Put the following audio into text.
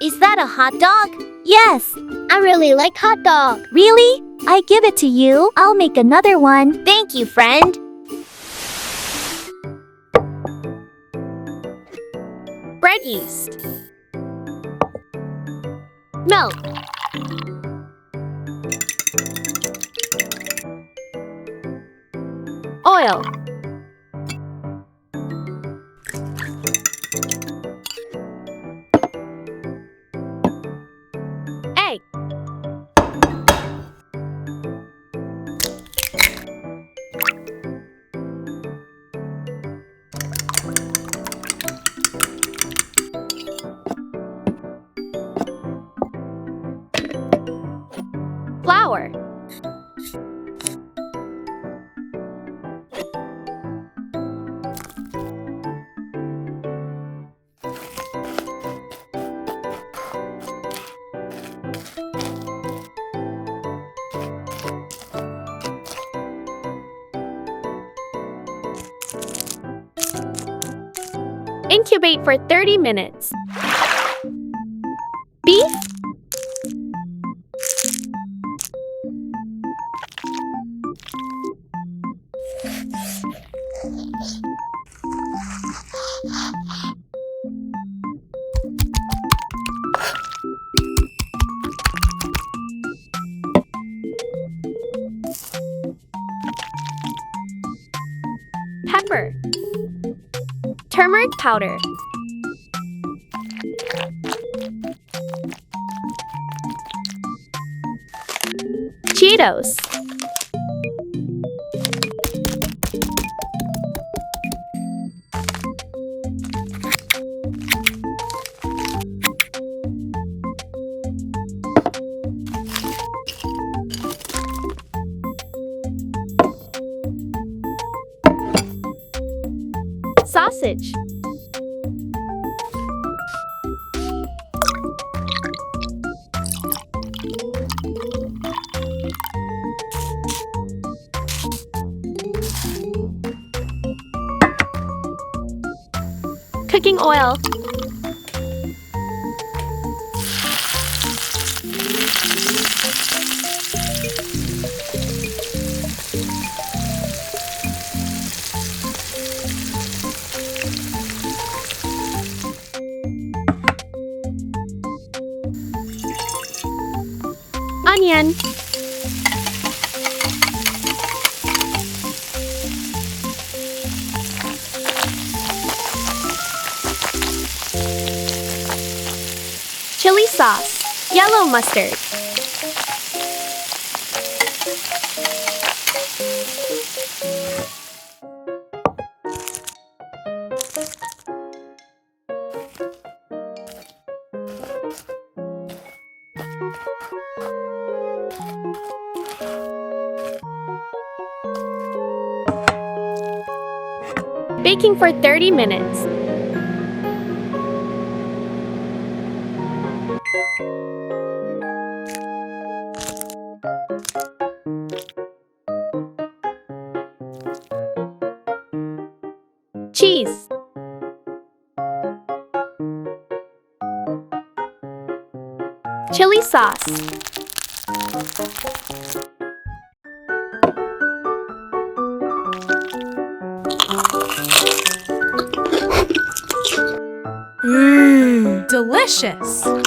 Is that a hot dog? Yes. I really like hot dog. Really? I give it to you. I'll make another one. Thank you, friend. Bread yeast. Milk. Oil. Egg. Flour. Incubate for 30 minutes. Beef. Pepper. Turmeric powder. Cheetos. Sausage. Cooking oil. Onion. Chili sauce. Yellow mustard. Baking for 30 minutes. Cheese. Chili sauce. Delicious!